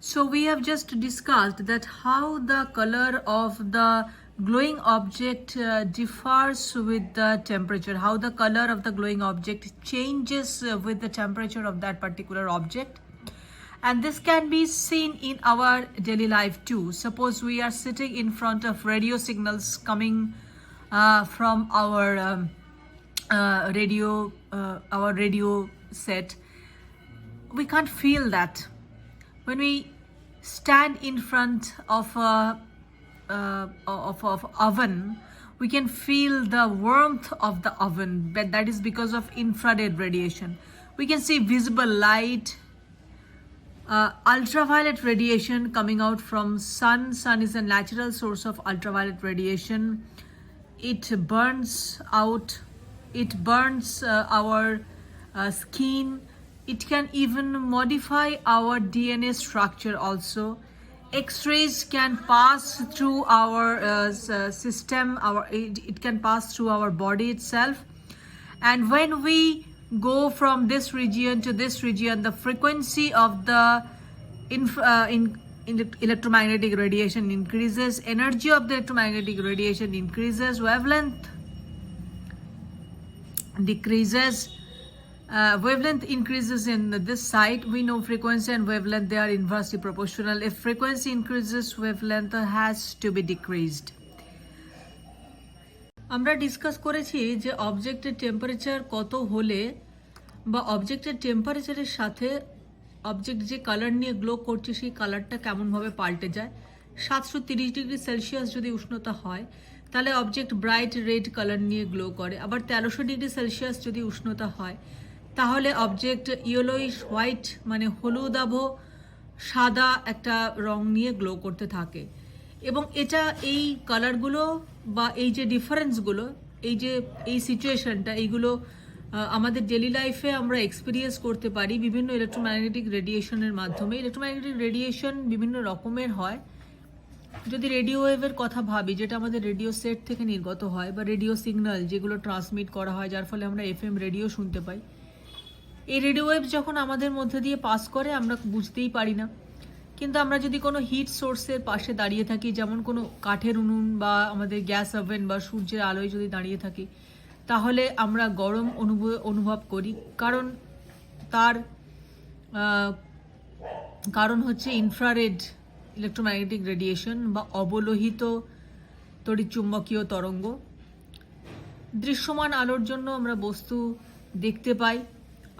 So we have just discussed that how the color of the glowing object differs with the temperature, how the color of the glowing object changes with the temperature of that particular object. And this can be seen in our daily life too. Suppose we are sitting in front of radio signals coming from our radio set. We can't feel that. When we stand in front of a of oven, we can feel the warmth of the oven, but that is because of infrared radiation. We can see visible light, ultraviolet radiation coming out from sun. Sun is a natural source of ultraviolet radiation. It burns our skin. It can even modify our DNA structure also. X-rays can pass through our system, it can pass through our body itself. And when we go from this region to this region, the frequency of the electromagnetic radiation increases, energy of the electromagnetic radiation increases, wavelength decreases. Wavelength increases in this side. We know frequency and wavelength, they are inversely proportional. If frequency increases, wavelength has to be decreased. আমরা discuss করেছি যে অবজেক্টের temperature কত হলে বা অবজেক্টের টেম্পারেচারের সাথে object যে কালার নিয়ে গ্লো করছে সেই কালারটা কেমনভাবে পাল্টে যায়। 730 ডিগ্রি সেলসিয়াস যদি উষ্ণতা হয় তাহলে অবজেক্ট ব্রাইট রেড কালার নিয়ে গ্লো করে। আবার 1300 ডিগ্রি সেলসিয়াস যদি উষ্ণতা হয় তাহলে অবজেক্ট ইয়েলোইশ হোয়াইট মানে হলুদাভ সাদা একটা রং নিয়ে গ্লো করতে থাকে। এবং এটা এই কালারগুলো বা এই যে ডিফারেন্সগুলো, এই সিচুয়েশনটা, এইগুলো আমাদের ডেলি লাইফে আমরা এক্সপিরিয়েন্স করতে পারি বিভিন্ন ইলেকট্রোম্যাগনেটিক রেডিয়েশনের মাধ্যমে। ইলেকট্রোম্যাগনেটিক রেডিয়েশন বিভিন্ন রকমের হয়। যদি রেডিও ওয়েভের কথা ভাবি, যেটা আমাদের রেডিও সেট থেকে নির্গত হয়, বা রেডিও সিগন্যাল যেগুলো ট্রান্সমিট করা হয় যার ফলে আমরা এফএম রেডিও শুনতে পাই, এই রেডিও ওয়েভ যখন আমাদের মধ্যে দিয়ে পাস করে আমরা বুঝতেই পারি না। কিন্তু আমরা যদি কোনো হিট সোর্সের পাশে দাঁড়িয়ে থাকি, যেমন কোনো কাঠের উনুন বা আমাদের গ্যাস ওভেন বা সূর্যের আলোয় যদি দাঁড়িয়ে থাকি, তাহলে আমরা গরম অনুভব করি। কারণ হচ্ছে ইনফ্রারেড ইলেকট্রোম্যাগনেটিক রেডিয়েশন বা অবলোহিত তড়িৎচুম্বকীয় তরঙ্গ। দৃশ্যমান আলোর জন্য আমরা বস্তু দেখতে পাই।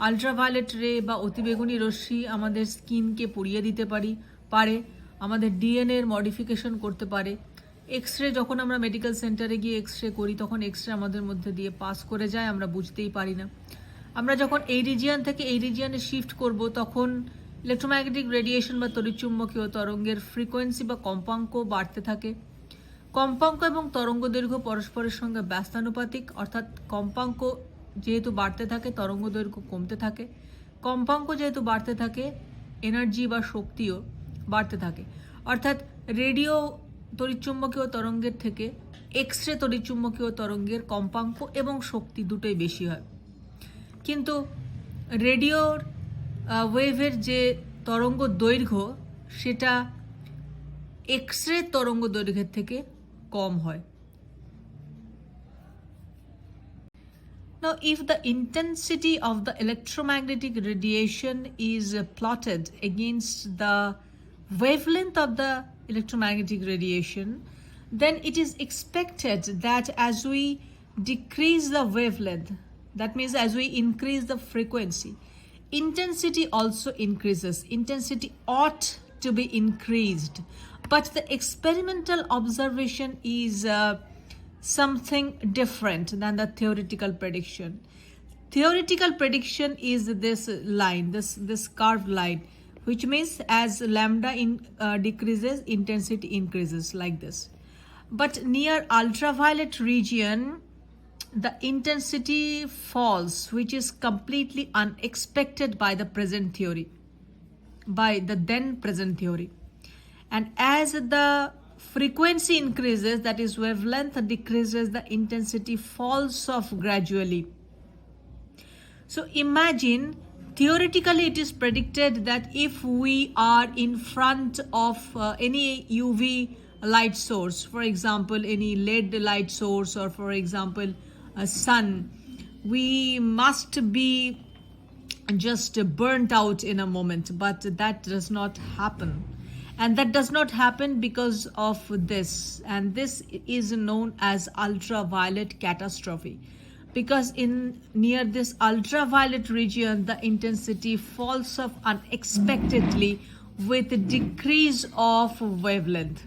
আলট্রাভায়োলেট রে বা অতিবেগুনি রশ্মি আমাদের স্কিনকে পুড়িয়ে দিতে পারে, আমাদের ডিএনএ এর মডিফিকেশন করতে পারে। এক্স রে, যখন আমরা মেডিকেল সেন্টারে গিয়ে এক্স রে করি তখন এক্স রে আমাদের মধ্যে দিয়ে পাস করে যায়, আমরা বুঝতেই পারি না। আমরা যখন এই রিজিয়ন থেকে এই রিজিয়নে শিফট করব তখন ইলেকট্রোম্যাগনেটিক রেডিয়েশন বা তড়িৎচুম্বকীয় তরঙ্গের ফ্রিকোয়েন্সি বা কম্পাঙ্ক বাড়তে থাকে। কম্পাঙ্ক এবং তরঙ্গ দৈর্ঘ্য পরস্পরের সঙ্গে ব্যস্তানুপাতিক, অর্থাৎ কম্পাঙ্ক যেহেতু বাড়তে থাকে তরঙ্গ দৈর্ঘ্য কমতে থাকে। কম্পাঙ্ক যেহেতু বাড়তে থাকে এনার্জি বা শক্তিও বাড়তে থাকে। অর্থাৎ রেডিও তড়িৎচুম্বকীয় তরঙ্গের থেকে এক্স রে তড়িৎচুম্বকীয় তরঙ্গের কম্পাঙ্ক এবং শক্তি দুটোই বেশি হয়। কিন্তু রেডিওর ওয়েভের যে তরঙ্গ দৈর্ঘ্য সেটা এক্স রে তরঙ্গ দৈর্ঘ্যের থেকে কম হয়। Now, if the intensity of the electromagnetic radiation is plotted against the wavelength of the electromagnetic radiation, then it is expected that as we decrease the wavelength, that means as we increase the frequency, intensity also increases. Intensity ought to be increased. But the experimental observation is something different than the theoretical prediction. Theoretical prediction is this line, this curved line, which means as lambda decreases, intensity increases like this. But near ultraviolet region, the intensity falls, which is completely unexpected by the present theory, by the then present theory. And as the frequency increases, that is wavelength decreases, the intensity falls off gradually. So imagine theoretically it is predicted that if we are in front of any UV light source, for example any LED light source, or for example a sun, we must be just burnt out in a moment. But that does not happen, and that does not happen because of this, and this is known as ultraviolet catastrophe, because in near this ultraviolet region the intensity falls off unexpectedly with a decrease of wavelength.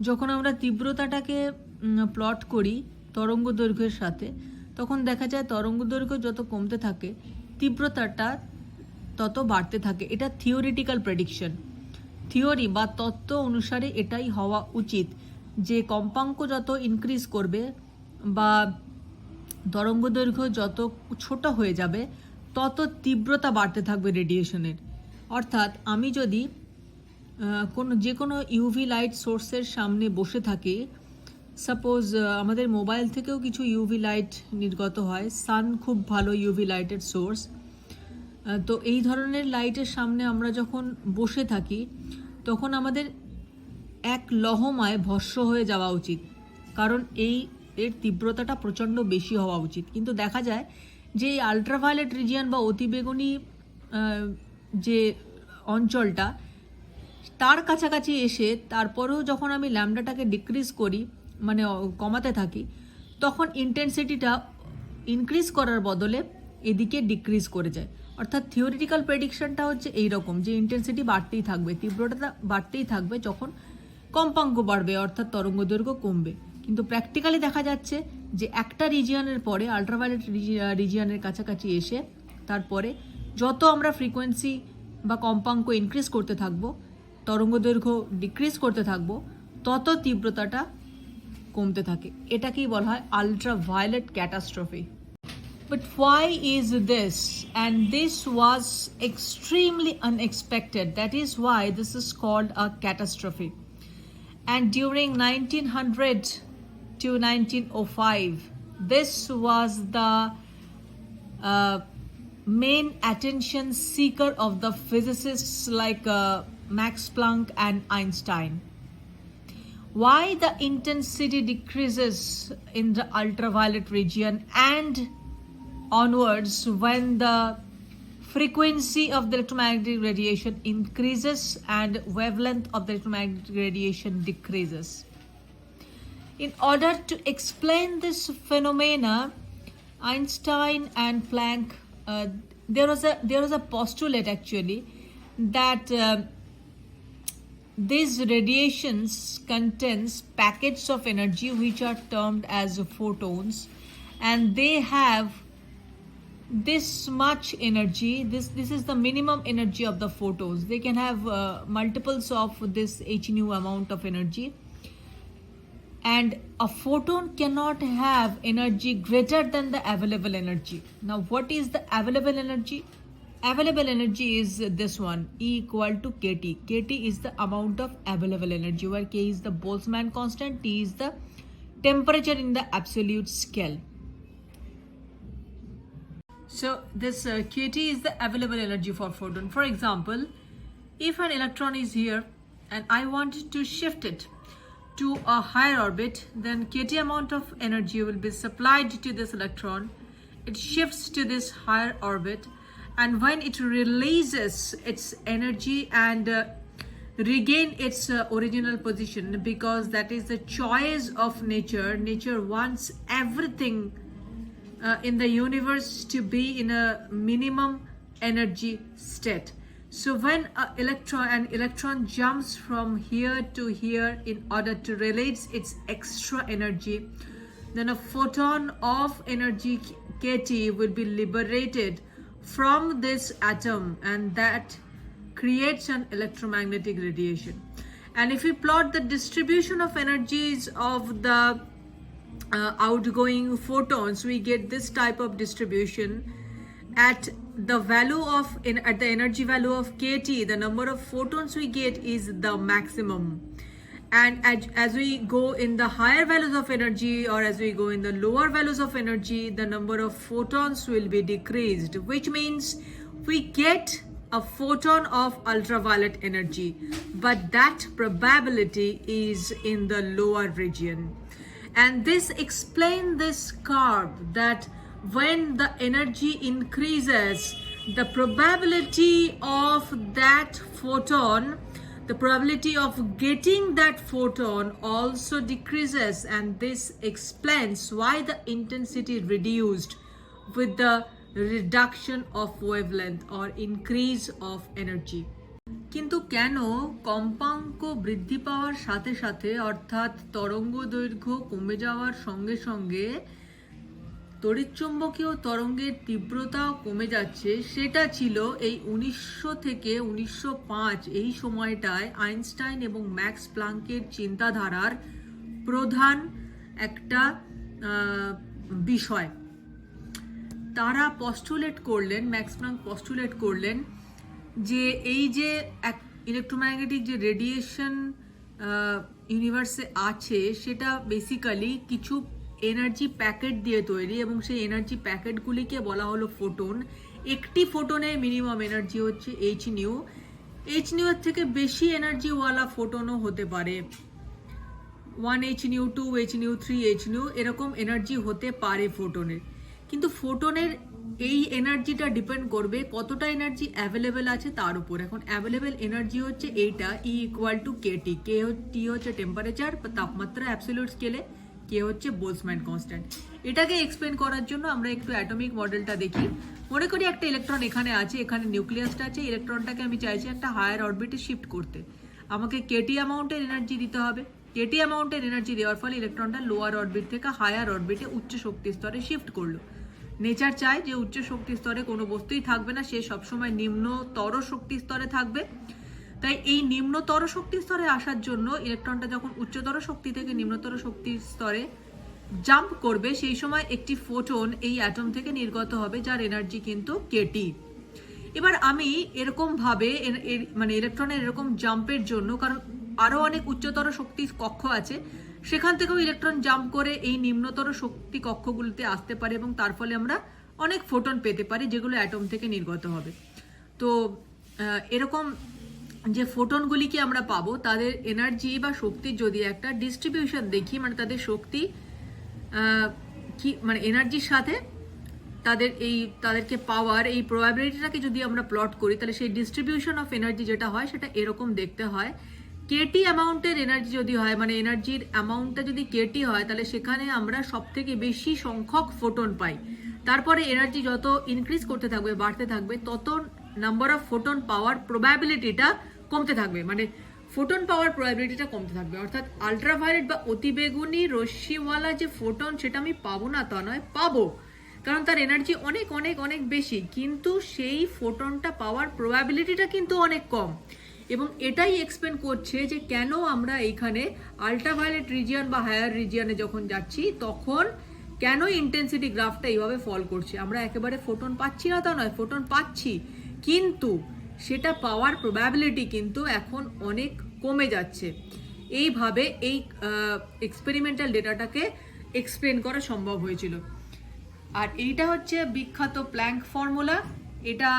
যখন আমরা তীব্রতাটাকে plot করি তরঙ্গ দৈর্ঘ্যের সাথে, তখন দেখা যায় তরঙ্গ দৈর্ঘ্য যত কমতে থাকে তীব্রতাটা তত বাড়তে থাকে। এটা থিওরিটিক্যাল প্রেডিকশন, থিওরি বা তত্ত্ব অনুসারে এটাই হওয়া উচিত, যে কম্পাঙ্ক যত ইনক্রিজ করবে বা তরঙ্গ দৈর্ঘ্য যত ছোট হয়ে যাবে তত তীব্রতা বাড়তে থাকবে রেডিয়েশনের। অর্থাৎ আমি যদি যে কোনো ইউভি লাইট সোর্সের সামনে বসে থাকি, সাপোজ আমাদের মোবাইল থেকেও কিছু ইউভি লাইট নির্গত হয়, সান খুব ভালো ইউভি লাইটের সোর্স। তো এই ধরনের লাইটের সামনে আমরা যখন বসে থাকি তখন আমাদের এক লহমায় ভস্ম হয়ে যাওয়া উচিত, কারণ এর তীব্রতাটা প্রচণ্ড বেশি হওয়া উচিত। কিন্তু দেখা যায় যে এই আলট্রাভায়োলেট রিজিয়ন বা অতিবেগুনি যে অঞ্চলটা, তার কাছাকাছি এসে তারপরেও যখন আমি ল্যামডাটাকে ডিক্রিজ করি, মানে কমাতে থাকি, তখন ইন্টেন্সিটিটা ইনক্রিজ করার বদলে এদিকে ডিক্রিজ করে যায়। অর্থাৎ থিওরিটিক্যাল প্রেডিকশনটা হচ্ছে এইরকম, যে ইন্টেন্সিটি বাড়তেই থাকবে, তীব্রতা বাড়তেই থাকবে যখন কম্পাঙ্ক বাড়বে, অর্থাৎ তরঙ্গ দৈর্ঘ্য কমবে। কিন্তু প্র্যাকটিক্যালি দেখা যাচ্ছে যে একটা রিজিয়নের পরে, আলট্রাভায়োলেট রিজিয়নের কাছাকাছি এসে তারপরে যত আমরা ফ্রিকোয়েন্সি বা কম্পাঙ্ক ইনক্রিজ করতে থাকবো, তরঙ্গ দৈর্ঘ্য ডিক্রিজ করতে থাকবো, তত তীব্রতাটা কমতে থাকে। এটাকেই বলা হয় ultraviolet catastrophe. But why is this? And this was extremely unexpected. That is why this is called a catastrophe. And during 1900 to 1905, this was the main attention seeker of the physicists like Max Planck and Einstein. Why the intensity decreases in the ultraviolet region and onwards when the frequency of the electromagnetic radiation increases and wavelength of the electromagnetic radiation decreases. In order to explain this phenomena, Einstein and Planck, there was a postulate actually that these radiations contains packets of energy which are termed as photons, and they have this much energy. This is the minimum energy of the photons. They can have multiples of this h nu amount of energy, and a photon cannot have energy greater than the available energy. Now what is the available energy? Available energy is this one, E equal to kT. KT is the amount of available energy, where K is the Boltzmann constant, T is the temperature in the absolute scale. So this kT is the available energy for photon. For example, if an electron is here and I want to shift it to a higher orbit, then kT amount of energy will be supplied to this electron. It shifts to this higher orbit, and when it releases its energy and regain its original position, because that is the choice of nature. Nature wants everything in the universe to be in a minimum energy state. So when an electron jumps from here to here in order to release its extra energy, then a photon of energy kT will be liberated from this atom, and that creates an electromagnetic radiation. And if we plot the distribution of energies of the outgoing photons, we get this type of distribution. At the energy value of kT, the number of photons we get is the maximum, And as we go in the higher values of energy, or as we go in the lower values of energy, the number of photons will be decreased, which means we get a photon of ultraviolet energy, but that probability is in the lower region. And this explains this curve, that when the energy increases, the probability of that photon, the probability of getting that photon also decreases, and this explains why the intensity reduced with the reduction of wavelength or increase of energy. কিন্তু কেন কম্পাঙ্ক বৃদ্ধি পাওয়ার সাথে সাথে, অর্থাৎ তরঙ্গ দৈর্ঘ্য কমে যাওয়ার সঙ্গে সঙ্গে তড়িৎচুম্বকীয় তরঙ্গের তীব্রতাও কমে যাচ্ছে, সেটা ছিল এই 1900 থেকে 1905 এই সময়টায় আইনস্টাইন এবং ম্যাক্স প্লাঙ্কের চিন্তাধারার প্রধান একটা বিষয়। তারা পস্টুলেট করলেন, ম্যাক্স প্লাঙ্ক পস্টুলেট করলেন যে এই যে ইলেকট্রোম্যাগনেটিক যে রেডিয়েশন ইউনিভার্সে আছে, সেটা বেসিক্যালি কিছু এনার্জি প্যাকেট দিয়ে তৈরি, এবং সেই এনার্জি প্যাকেটগুলিকে বলা হলো ফোটন। একটি ফোটনের মিনিমাম এনার্জি হচ্ছে এইচ নিউ। এইচ নিউ এর থেকে বেশি এনার্জিওয়ালা ফোটনও হতে পারে, 1 HNU, 2 HNU, 3 HNU, এরকম এনার্জি হতে পারে ফোটনের। কিন্তু ফোটনের এই এনার্জিটা ডিপেন্ড করবে কতটা এনার্জি অ্যাভেলেবেল আছে তার উপর। এখন অ্যাভেলেবেল এনার্জি হচ্ছে এইটা, E = KT। টি হচ্ছে টেম্পারেচার বা তাপমাত্রা অ্যাবসলিউট স্কেলে, কে হচ্ছে বোলসম্যান কনস্ট্যান্ট। এটাকে এক্সপ্লেন করার জন্য আমরা একটু অ্যাটমিক মডেলটা দেখি। মনে করি একটা ইলেকট্রন এখানে আছে, এখানে নিউক্লিয়াসটা আছে, ইলেকট্রনটাকে আমি চাইছি একটা হায়ার অরবিটে শিফট করতে। আমাকে কেটি অ্যামাউন্টের এনার্জি দিতে হবে। কেটি অ্যামাউন্টের এনার্জি দেওয়ার ফলে ইলেকট্রনটা লোয়ার অরবিট থেকে হায়ার অরবিটে উচ্চ শক্তি স্তরে শিফট করলো। নেচার চায় যে উচ্চ শক্তি স্তরে কোনো বস্তুই থাকবে না, সে সবসময় নিম্নতর শক্তি স্তরে থাকবে। তাই এই নিম্নতর শক্তি স্তরে আসার জন্য ইলেকট্রনটা যখন উচ্চতর শক্তি থেকে নিম্নতর শক্তির স্তরে জাম্প করবে, সেই সময় একটি ফোটন এই অ্যাটম থেকে নির্গত হবে, যার এনার্জি কিন্তু কেটি। এবার আমি এরকম ভাবে মানে ইলেকট্রনের এরকম জাম্পের জন্য, কারণ আরো অনেক উচ্চতর শক্তি কক্ষ আছে, সেখান থেকেও ইলেকট্রন জাম্প করে এই নিম্নতর শক্তি কক্ষগুলোতে আসতে পারে, এবং তার ফলে আমরা অনেক ফোটন পেতে পারি যেগুলো অ্যাটম থেকে নির্গত হবে। তো এরকম যে ফোটনগুলিকে আমরা পাবো, তাদের এনার্জি বা শক্তির যদি একটা ডিস্ট্রিবিউশন দেখি, মানে তাদের শক্তি কি মানে এনার্জির সাথে তাদেরকে পাওয়ার এই প্রবাবিলিটিটাকে যদি আমরা প্লট করি, তাহলে সেই ডিস্ট্রিবিউশন অফ এনার্জি যেটা হয় সেটা এরকম দেখতে হয়। কেটি অ্যামাউন্টের এনার্জি যদি হয়, মানে এনার্জির অ্যামাউন্টটা যদি কেটি হয়, তাহলে সেখানে আমরা সব থেকে বেশি সংখ্যক ফোটন পাই। তারপরে এনার্জি যত ইনক্রিজ করতে থাকবে, বাড়তে থাকবে, তত নাম্বার অফ ফোটন পাওয়ার প্রবাবিলিটিটা কমতে থাকবে, মানে ফোটন পাওয়ার প্রবাবিলিটিটা কমতে থাকবে। অর্থাৎ আলট্রাভায়োলেট বা অতিবেগুনি রশ্মিওয়ালা যে ফোটন, সেটা আমি পাবো না তা নয়, পাবো, কারণ তার এনার্জি অনেক অনেক অনেক বেশি, কিন্তু সেই ফোটনটা পাওয়ার প্রবাবিলিটিটা কিন্তু অনেক কম। এবং এটাই এক্সপ্লেন করছে যে কেন আমরা এইখানে আলট্রাভায়োলেট রিজিয়ন বা হায়ার রিজিয়নে যখন যাচ্ছি, তখন কেন ইন্টেন্সিটি গ্রাফটা এইভাবে ফল করছে। আমরা একেবারে ফোটন পাচ্ছি না তা নয়, ফোটন পাচ্ছি, কিন্তু সেটা পাওয়ার প্রবাবিলিটি কিন্তু এখন অনেক কমে যাচ্ছে। এইভাবে এই এক্সপেরিমেন্টাল ডেটাটাকে এক্সপ্লেন করা সম্ভব হয়েছিল। আর এইটা হচ্ছে বিখ্যাত প্ল্যাঙ্ক ফর্মুলা। এটা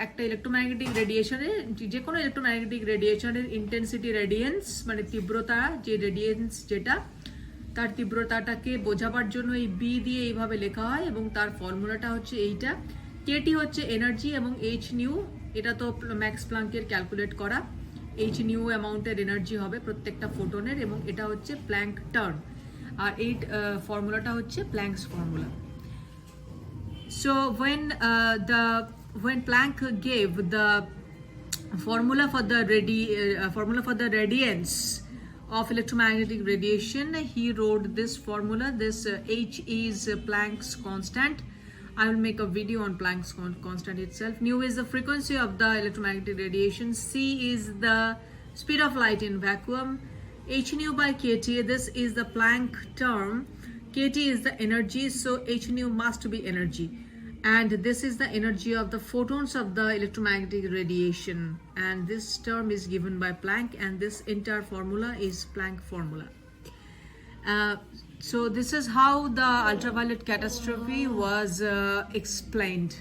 একটা ইলেকট্রোম্যাগনেটিক রেডিয়েশনের, যে কোনো ইলেকট্রোম্যাগনেটিক রেডিয়েশনের ইন্টেন্সিটি রেডিয়েন্স, মানে তীব্রতা, যে রেডিয়েন্স যেটা, তার তীব্রতাটাকে বোঝাবার জন্য এই বি দিয়ে এইভাবে লেখা হয়, এবং তার ফর্মুলাটা হচ্ছে এইটা। কেটি হচ্ছে এনার্জি, এবং এইচ নিউ, এটা তো ম্যাক্স প্লাঙ্কের ক্যালকুলেট করা, এইচ নিউ অ্যামাউন্টের এনার্জি হবে প্রত্যেকটা ফোটনের, এবং এটা হচ্ছে প্ল্যাঙ্ক টার্ম, আর এই ফর্মুলাটা হচ্ছে planks formula. So when Planck gave the formula for the radiance of electromagnetic radiation, he wrote this formula. This H is Planck's constant. I will make a video on Planck's constant itself. Nu is the frequency of the electromagnetic radiation. C is the speed of light in vacuum. H nu by kT, this is the Planck term. kT is the energy, so h nu must be energy. and this is the energy of the photons of the electromagnetic radiation, and this term is given by Planck, and this entire formula is Planck formula. So this is how the ultraviolet catastrophe was explained.